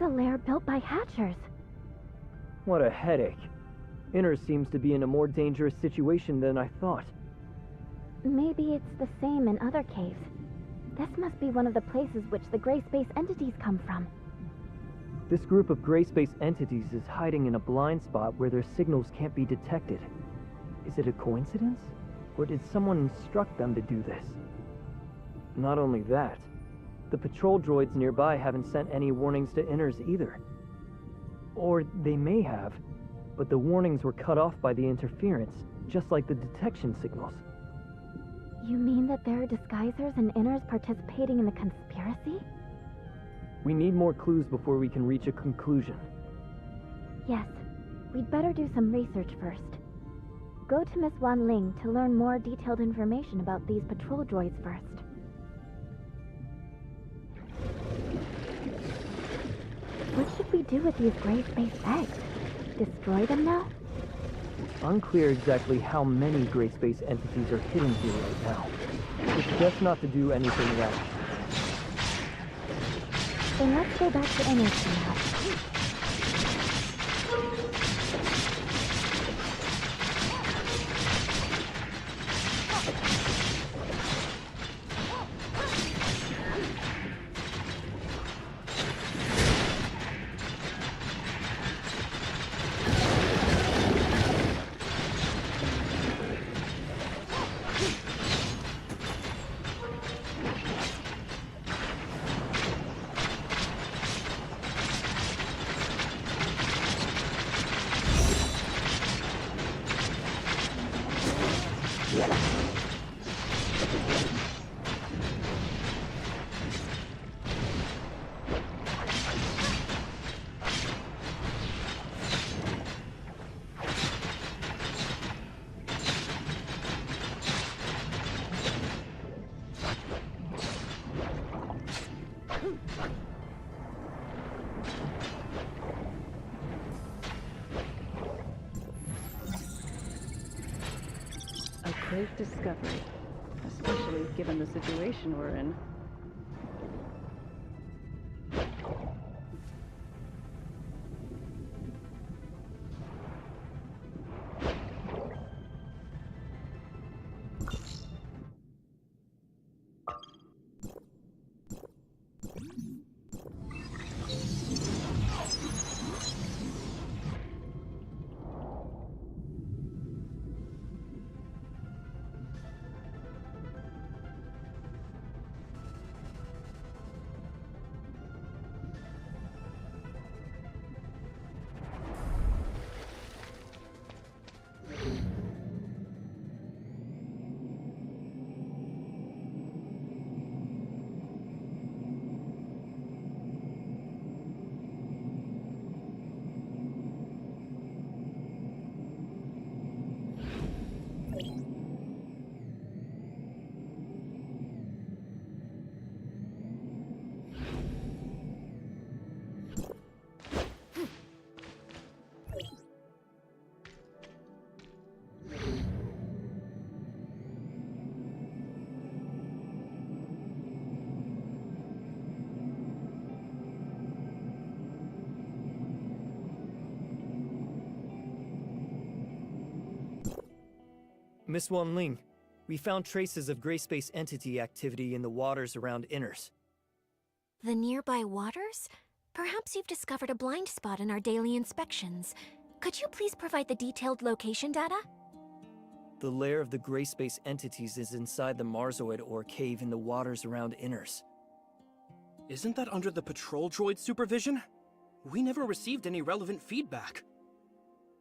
a lair built by Hatchers. What a headache. Inner seems to be in a more dangerous situation than I thought. Maybe it's the same in other caves. This must be one of the places which the gray space entities come from. This group of gray space entities is hiding in a blind spot where their signals can't be detected. Is it a coincidence? Or did someone instruct them to do this? Not only that, the patrol droids nearby haven't sent any warnings to Inners either. Or they may have, but the warnings were cut off by the interference, just like the detection signals. You mean that there are disguisers and Inners participating in the conspiracy? We need more clues before we can reach a conclusion. Yes, we'd better do some research first. Go to Miss Wan Ling to learn more detailed information about these patrol droids first. What should we do with these gray space eggs? Destroy them now? Unclear exactly how many gray space entities are hidden here right now. It's best not to do anything rash. Then let's go back to Inners for now. A great discovery, especially given the situation we're in. Miss Wan Ling, we found traces of gray space entity activity in the waters around Inners. The nearby waters? Perhaps you've discovered a blind spot in our daily inspections. Could you please provide the detailed location data? The lair of the gray space entities is inside the Marzoid ore cave in the waters around Inners. Isn't that under the patrol droid supervision? We never received any relevant feedback.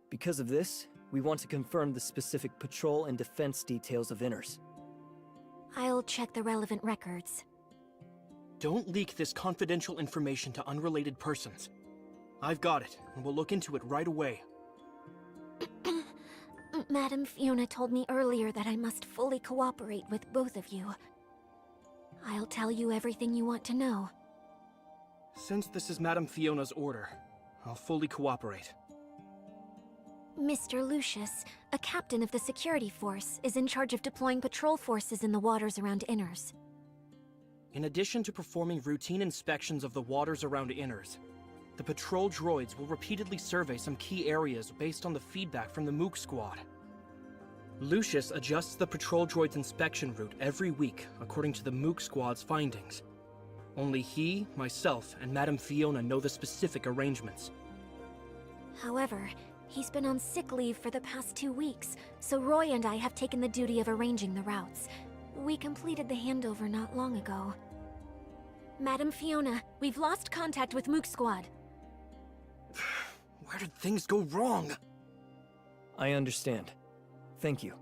Because of this, we want to confirm the specific patrol and defense details of Inners. I'll check the relevant records. Don't leak this confidential information to unrelated persons. I've got it, and we'll look into it right away. Madam Fiona told me earlier that I must fully cooperate with both of you. I'll tell you everything you want to know. Since this is Madam Fiona's order, I'll fully cooperate. Mr. Lucius, a captain of the security force, is in charge of deploying patrol forces in the waters around Inners. In addition to performing routine inspections of the waters around Inners, the patrol droids will repeatedly survey some key areas based on the feedback from the Mook squad. Lucius adjusts the patrol droid's inspection route every week according to the Mook squad's findings. Only he, myself, and Madame Fiona know the specific arrangements. However, he's been on sick leave for the past 2 weeks, so Roy and I have taken the duty of arranging the routes. We completed the handover not long ago. Madame Fiona, we've lost contact with Mook Squad. Where did things go wrong? I understand. Thank you.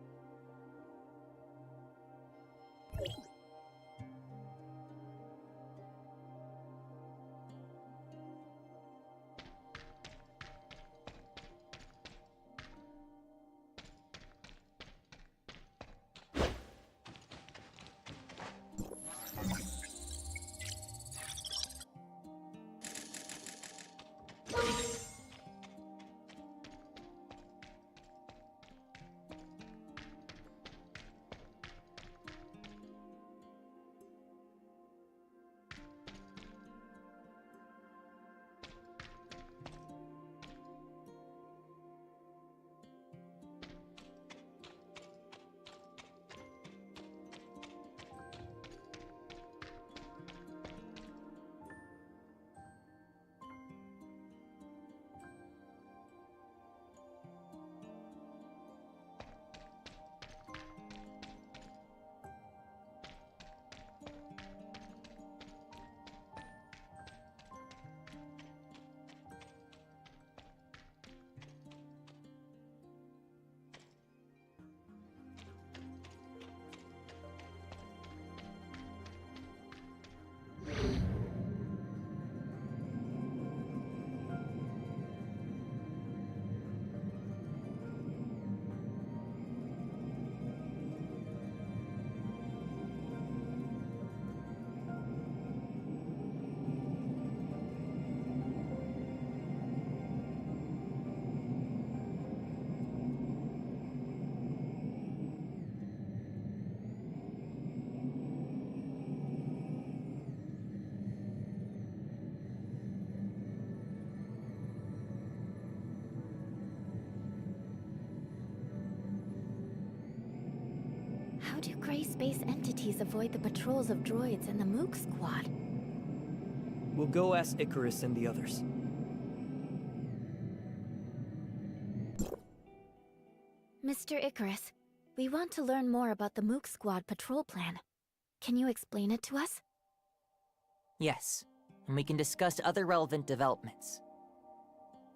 How do gray space entities avoid the patrols of droids and the Mook squad? We'll go ask Icarus and the others. Mr. Icarus, we want to learn more about the Mook squad patrol plan. Can you explain it to us? Yes, and we can discuss other relevant developments.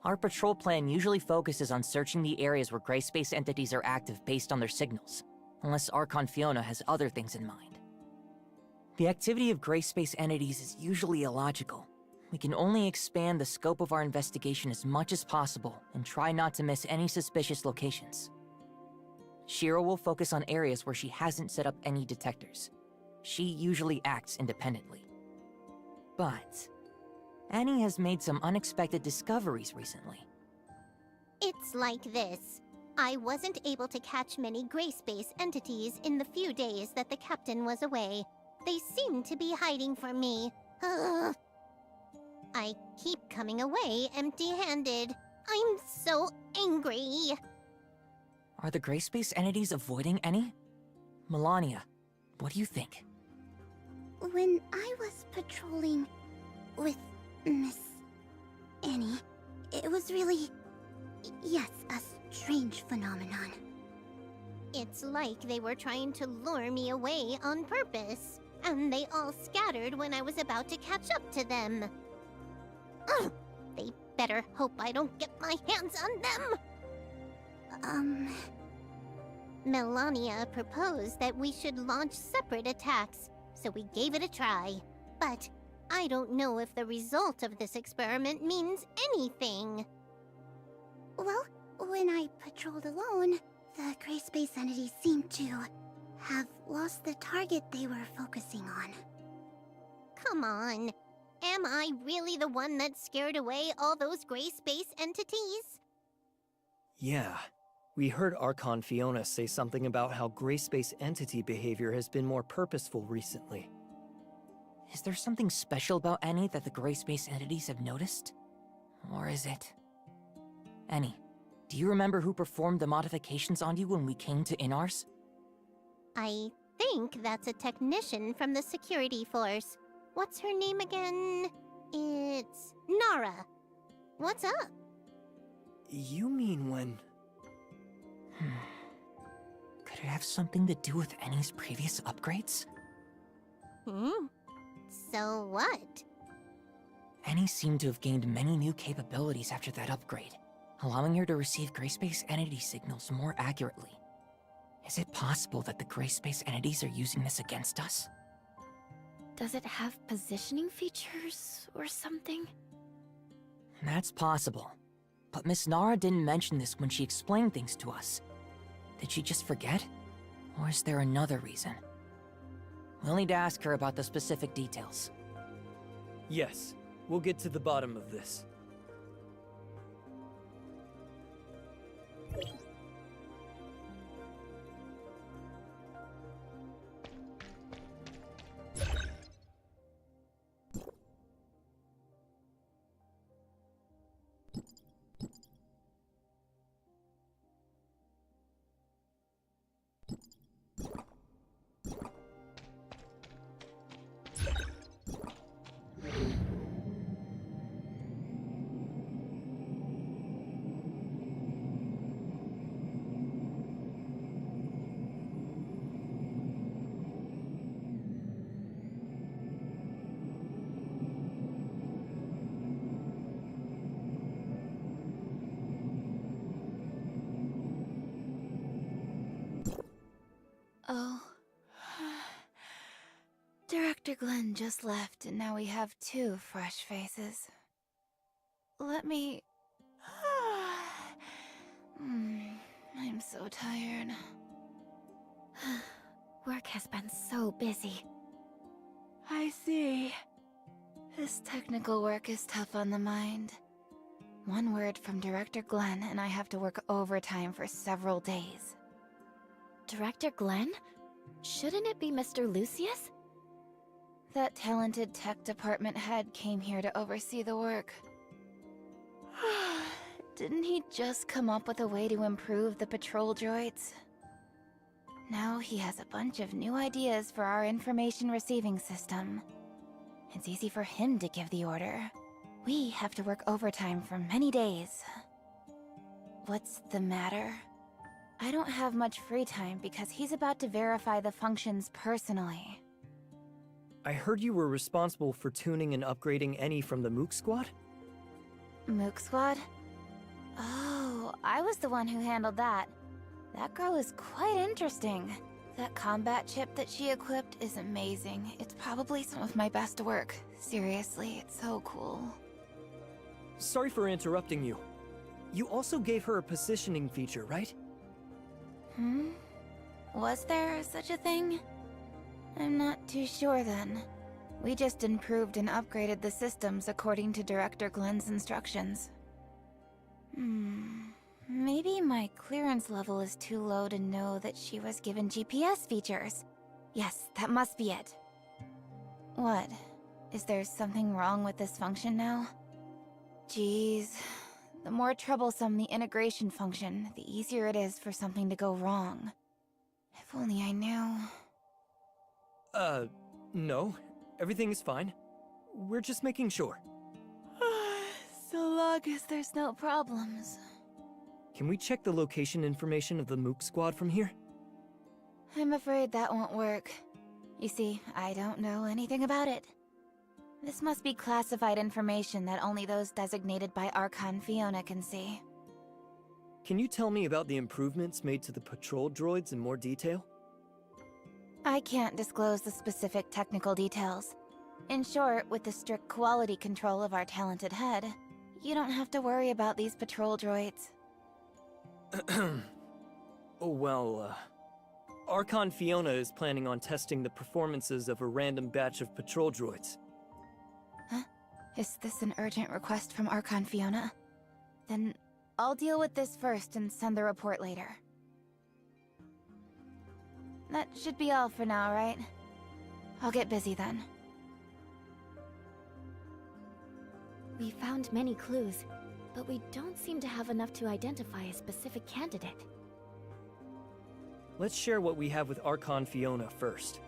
Our patrol plan usually focuses on searching the areas where gray space entities are active based on their signals, unless Archon Fiona has other things in mind. The activity of gray space entities is usually illogical. We can only expand the scope of our investigation as much as possible and try not to miss any suspicious locations. Shiro will focus on areas where she hasn't set up any detectors. She usually acts independently. But Annie has made some unexpected discoveries recently. It's like this. I wasn't able to catch many gray space entities in the few days that the captain was away. They seem to be hiding from me. Ugh. I keep coming away empty-handed. I'm so angry. Are the gray space entities avoiding any? Melania, what do you think? When I was patrolling with Miss Annie, it was really, yes, a strange phenomenon. It's like they were trying to lure me away on purpose, and they all scattered when I was about to catch up to them. Ugh, they better hope I don't get my hands on them! Melania proposed that we should launch separate attacks, so we gave it a try. But I don't know if the result of this experiment means anything. Well, when I patrolled alone, the gray space entities seemed to have lost the target they were focusing on. Come on. Am I really the one that scared away all those gray space entities? Yeah. We heard Archon Fiona say something about how gray space entity behavior has been more purposeful recently. Is there something special about Annie that the gray space entities have noticed? Or is it? Annie, do you remember who performed the modifications on you when we came to Inars? I think that's a technician from the security force. What's her name again? It's Nara. What's up? You mean when... Could it have something to do with Annie's previous upgrades? So what? Annie seemed to have gained many new capabilities after that upgrade, allowing her to receive gray space entity signals more accurately. Is it possible that the gray space entities are using this against us? Does it have positioning features or something? That's possible. But Miss Nara didn't mention this when she explained things to us. Did she just forget? Or is there another reason? We'll need to ask her about the specific details. Yes, we'll get to the bottom of this. Oh. Director Glenn just left, and now we have 2 fresh faces. Let me... I'm so tired. Work has been so busy. I see. This technical work is tough on the mind. One word from Director Glenn, and I have to work overtime for several days. Director Glenn? Shouldn't it be Mr. Lucius? That talented tech department head came here to oversee the work. Didn't he just come up with a way to improve the patrol droids? Now he has a bunch of new ideas for our information receiving system. It's easy for him to give the order. We have to work overtime for many days. What's the matter? I don't have much free time because he's about to verify the functions personally. I heard you were responsible for tuning and upgrading Annie from the Mook Squad? Mook Squad? Oh, I was the one who handled that. That girl is quite interesting. That combat chip that she equipped is amazing. It's probably some of my best work. Seriously, it's so cool. Sorry for interrupting you. You also gave her a positioning feature, right? Was there such a thing? I'm not too sure then. We just improved and upgraded the systems according to Director Glenn's instructions. Maybe my clearance level is too low to know that she was given GPS features. Yes, that must be it. What? Is there something wrong with this function now? Jeez. The more troublesome the integration function, the easier it is for something to go wrong. If only I knew. No. Everything is fine. We're just making sure. So long as there's no problems. Can we check the location information of the Mook Squad from here? I'm afraid that won't work. You see, I don't know anything about it. This must be classified information that only those designated by Archon Fiona can see. Can you tell me about the improvements made to the patrol droids in more detail? I can't disclose the specific technical details. In short, with the strict quality control of our talented head, you don't have to worry about these patrol droids. Archon Fiona is planning on testing the performances of a random batch of patrol droids. Huh? Is this an urgent request from Archon Fiona? Then I'll deal with this first and send the report later. That should be all for now, right? I'll get busy then. We found many clues, but we don't seem to have enough to identify a specific candidate. Let's share what we have with Archon Fiona first.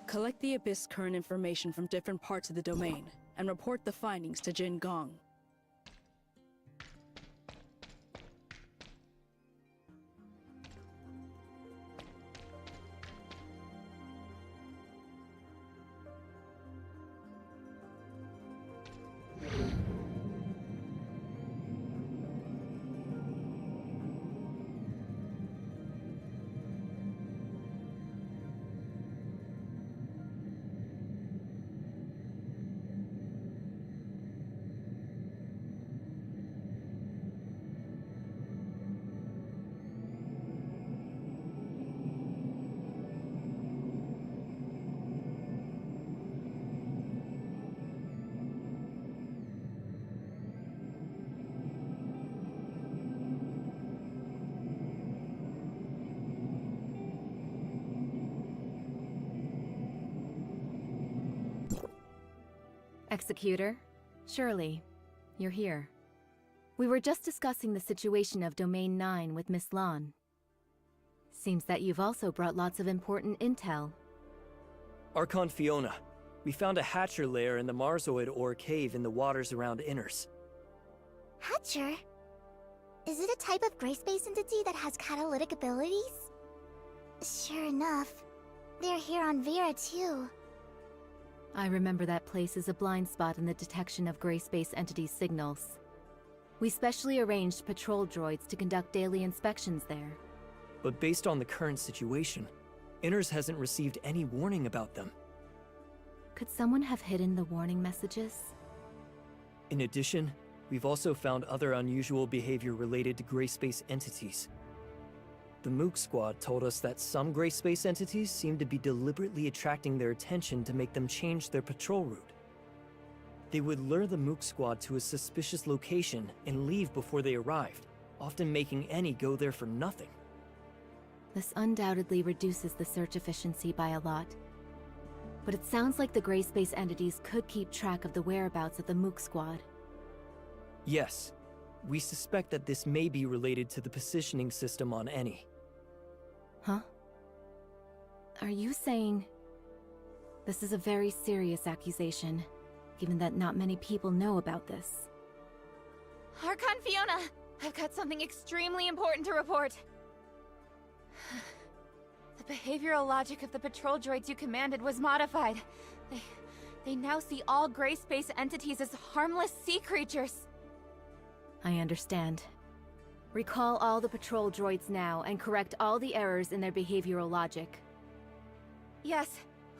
Collect the Abyss current information from different parts of the domain, and report the findings to Jin Gong. Executor, Shirley, you're here. We were just discussing the situation of Domain 9 with Miss Lon. Seems that you've also brought lots of important intel. Archon Fiona, we found a Hatcher lair in the Marsoid ore cave in the waters around Inners. Hatcher? Is it a type of gray space entity that has catalytic abilities? Sure enough. They're here on Vera too. I remember that place as a blind spot in the detection of gray space entities' signals. We specially arranged patrol droids to conduct daily inspections there. But based on the current situation, Inners hasn't received any warning about them. Could someone have hidden the warning messages? In addition, we've also found other unusual behavior related to gray space entities. The Mook Squad told us that some gray space entities seem to be deliberately attracting their attention to make them change their patrol route. They would lure the Mook Squad to a suspicious location and leave before they arrived, often making any go there for nothing. This undoubtedly reduces the search efficiency by a lot. But it sounds like the gray space entities could keep track of the whereabouts of the Mook Squad. Yes, we suspect that this may be related to the positioning system on Eni. Huh? Are you saying... This is a very serious accusation, given that not many people know about this. Archon Fiona! I've got something extremely important to report. The behavioral logic of the patrol droids you commanded was modified. They now see all gray space entities as harmless sea creatures. I understand. Recall all the patrol droids now and correct all the errors in their behavioral logic. Yes,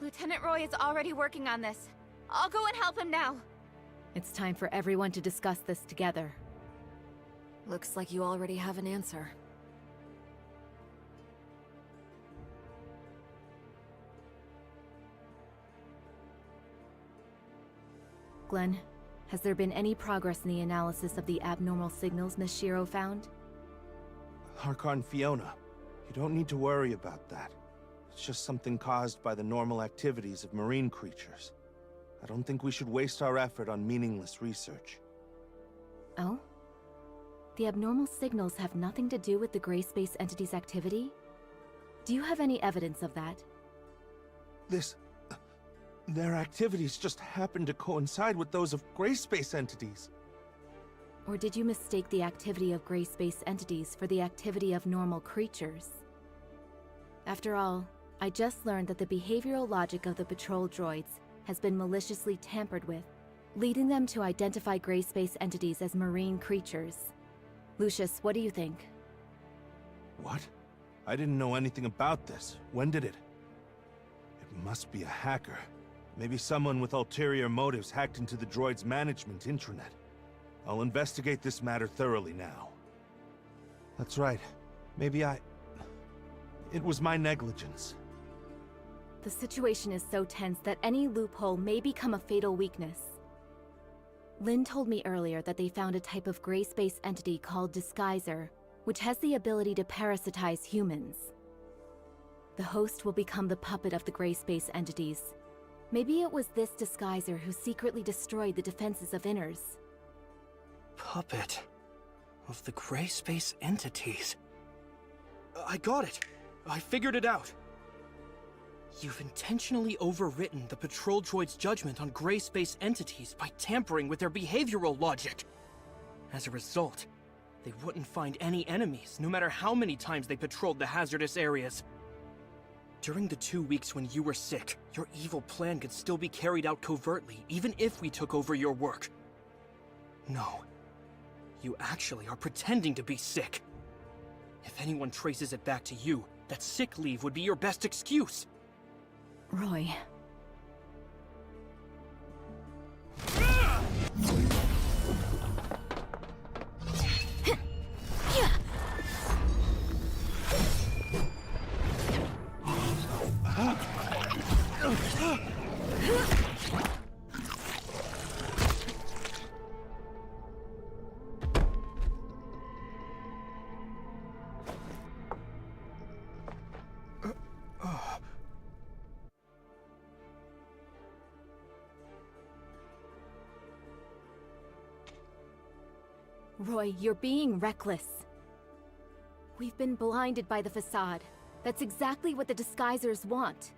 Lieutenant Roy is already working on this. I'll go and help him now. It's time for everyone to discuss this together. Looks like you already have an answer. Glenn, has there been any progress in the analysis of the abnormal signals Miss Shiro found? Harkar and Fiona, you don't need to worry about that. It's just something caused by the normal activities of marine creatures. I don't think we should waste our effort on meaningless research. Oh? The abnormal signals have nothing to do with the gray space entity's activity? Do you have any evidence of that? Their activities just happen to coincide with those of gray space entities. Or did you mistake the activity of gray space entities for the activity of normal creatures? After all, I just learned that the behavioral logic of the patrol droids has been maliciously tampered with, leading them to identify gray space entities as marine creatures. Lucius, what do you think? What? I didn't know anything about this. When did it? It must be a hacker. Maybe someone with ulterior motives hacked into the droid's management intranet. I'll investigate this matter thoroughly now. That's right. Maybe it was my negligence. The situation is so tense that any loophole may become a fatal weakness. Lynn told me earlier that they found a type of gray space entity called Disguiser, which has the ability to parasitize humans. The host will become the puppet of the gray space entities. Maybe it was this Disguiser who secretly destroyed the defenses of Inners. Puppet of the gray space entities. I got it. I figured it out. You've intentionally overwritten the patrol droid's judgment on gray space entities by tampering with their behavioral logic. As a result, they wouldn't find any enemies, no matter how many times they patrolled the hazardous areas. During the 2 weeks when you were sick, your evil plan could still be carried out covertly, even if we took over your work. No. You actually are pretending to be sick. If anyone traces it back to you, that sick leave would be your best excuse. Roy. Roy, you're being reckless. We've been blinded by the facade. That's exactly what the Disguisers want.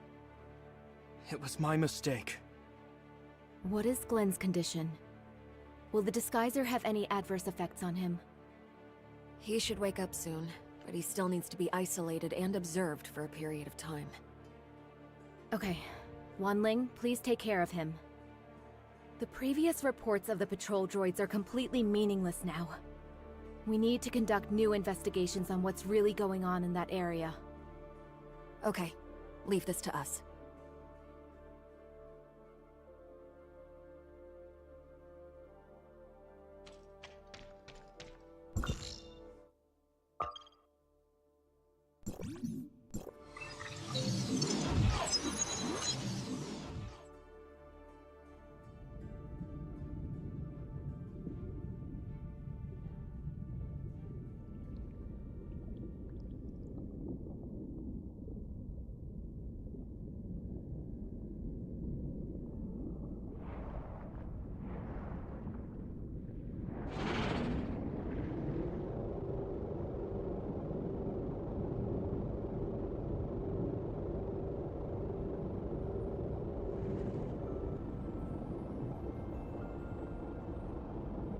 It was my mistake. What is Glenn's condition? Will the Disguiser have any adverse effects on him? He should wake up soon, but he still needs to be isolated and observed for a period of time. Okay. Wanling, please take care of him. The previous reports of the patrol droids are completely meaningless now. We need to conduct new investigations on what's really going on in that area. Okay, leave this to us.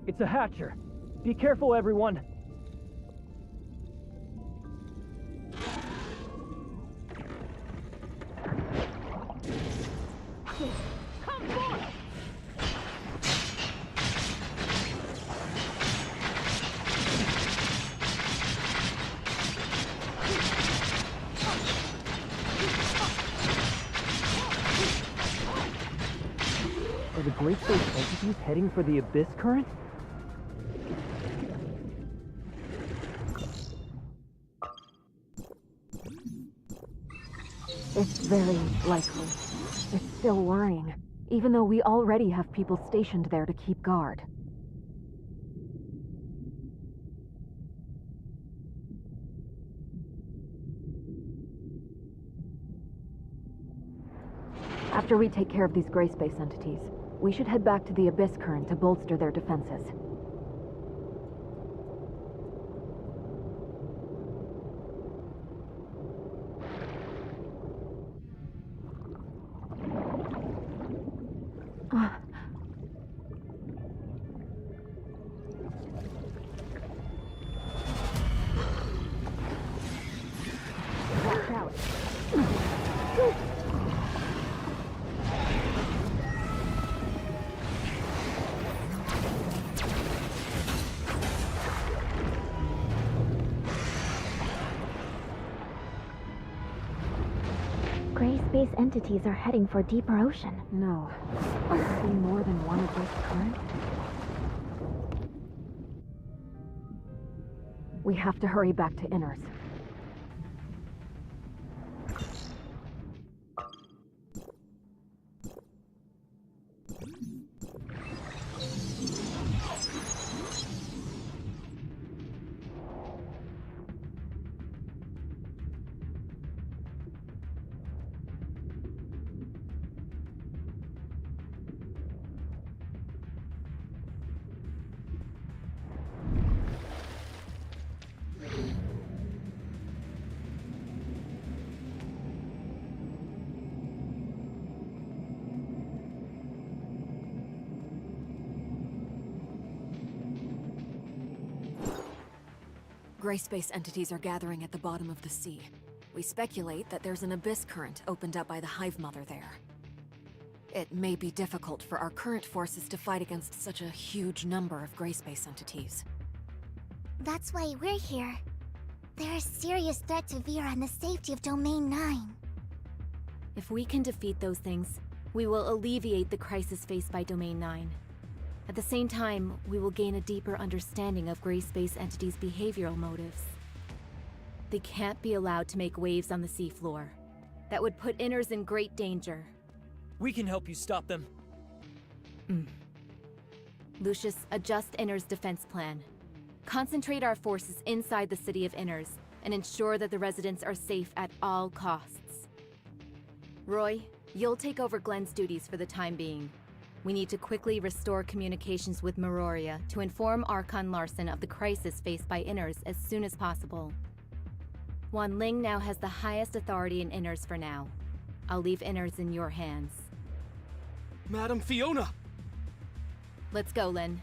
It's a hatcher. Be careful, everyone. Come forth! Are the Great Space entities heading for the Abyss Current? It's very likely. It's still worrying, even though we already have people stationed there to keep guard. After we take care of these gray space entities, we should head back to the Abyss Current to bolster their defenses. Watch out. Gray space entities are heading for deeper ocean. No. Could there be more than one Abyss Current? We have to hurry back to Inners. Gray space entities are gathering at the bottom of the sea. We speculate that there's an abyss current opened up by the Hive Mother there. It may be difficult for our current forces to fight against such a huge number of gray space entities. That's why we're here. They're a serious threat to Vera and the safety of Domain 9. If we can defeat those things, we will alleviate the crisis faced by Domain 9. At the same time, we will gain a deeper understanding of gray space entities' behavioral motives. They can't be allowed to make waves on the seafloor. That would put Inners in great danger. We can help you stop them. Lucius, adjust Inners' defense plan. Concentrate our forces inside the city of Inners, and ensure that the residents are safe at all costs. Roy, you'll take over Glenn's duties for the time being. We need to quickly restore communications with Meroria to inform Archon Larson of the crisis faced by Inners as soon as possible. Wan Ling now has the highest authority in Inners for now. I'll leave Inners in your hands. Madam Fiona! Let's go, Lin.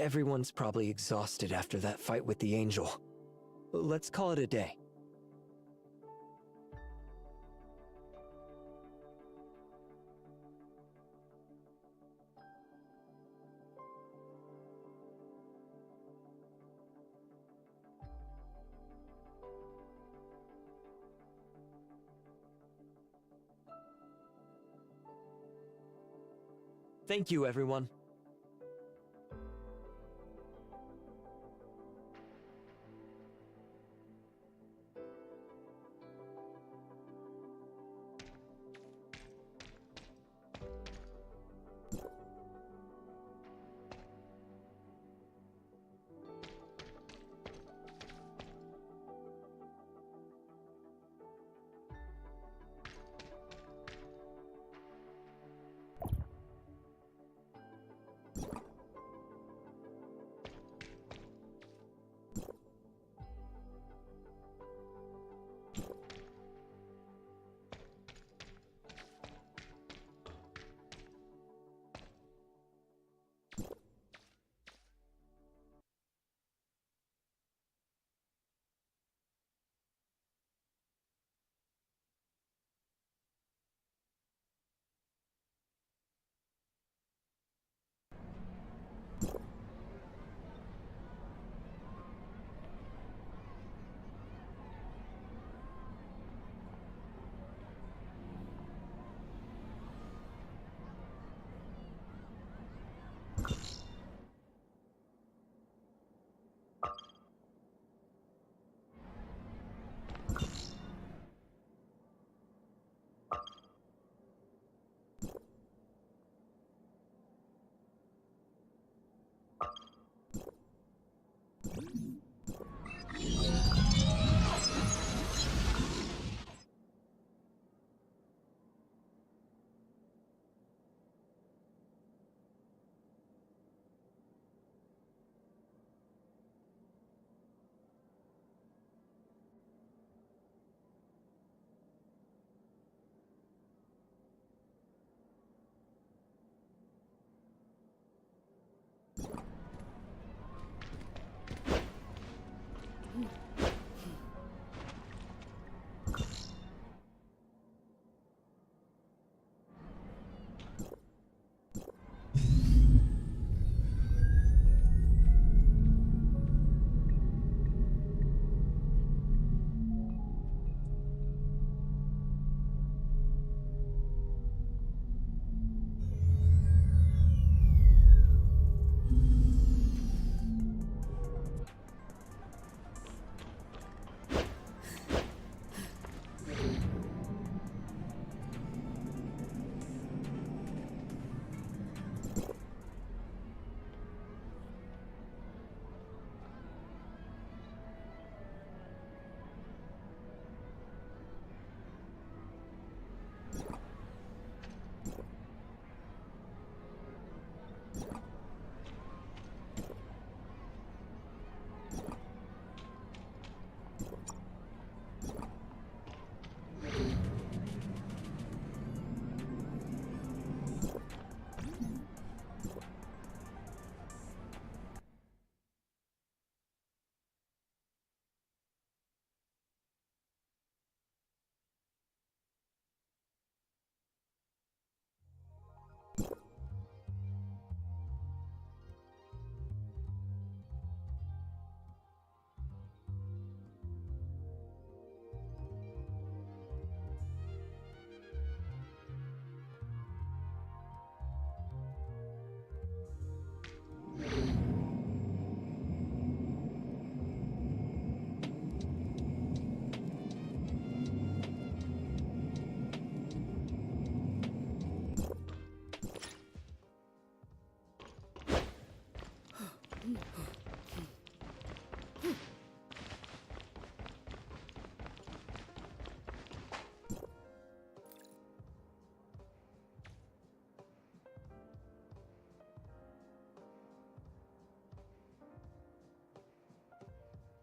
Everyone's probably exhausted after that fight with the Angel. Let's call it a day. Thank you, everyone.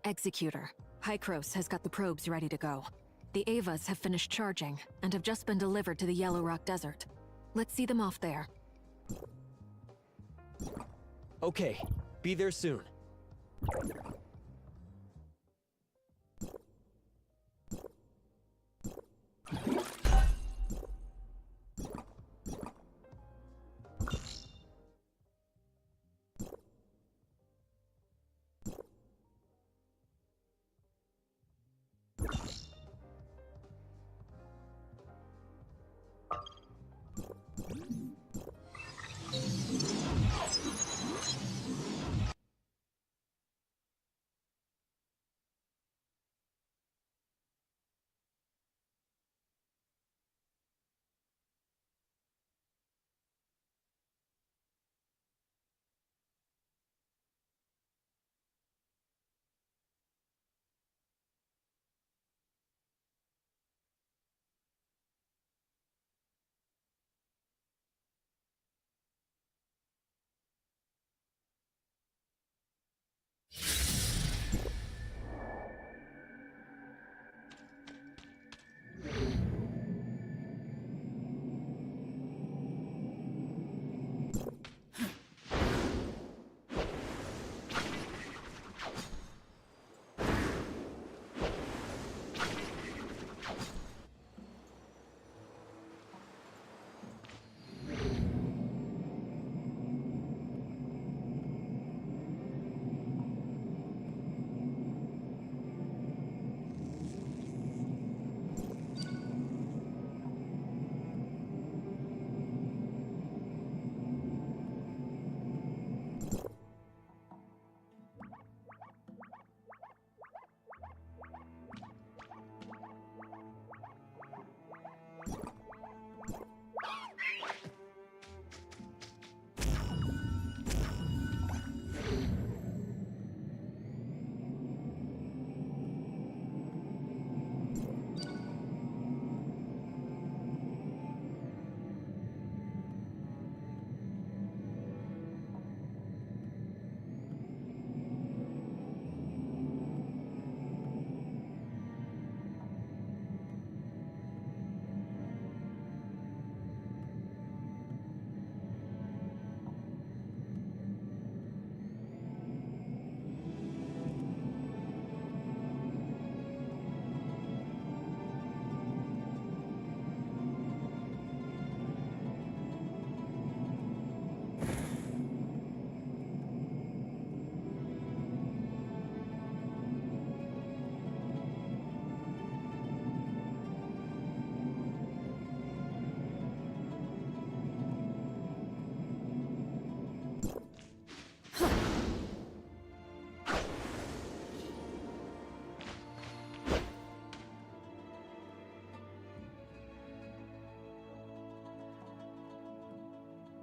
Executor. Hykros has got the probes ready to go. The Avas have finished charging, and have just been delivered to the Yellow Rock Desert. Let's see them off there. Okay, Be there soon.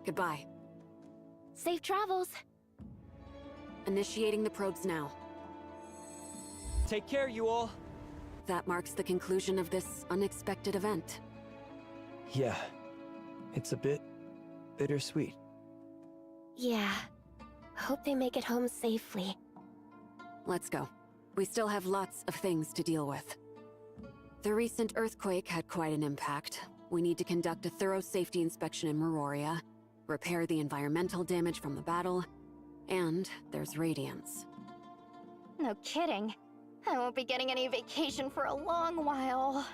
Goodbye. Safe travels. Initiating the probes now. Take care, you all. That marks the conclusion of this unexpected event. Yeah. It's a bit bittersweet. Yeah. Hope they make it home safely. Let's go. We still have lots of things to deal with. The recent earthquake had quite an impact. We need to conduct a thorough safety inspection in Meroria, repair the environmental damage from the battle, and there's Radiance. No kidding. I won't be getting any vacation for a long while.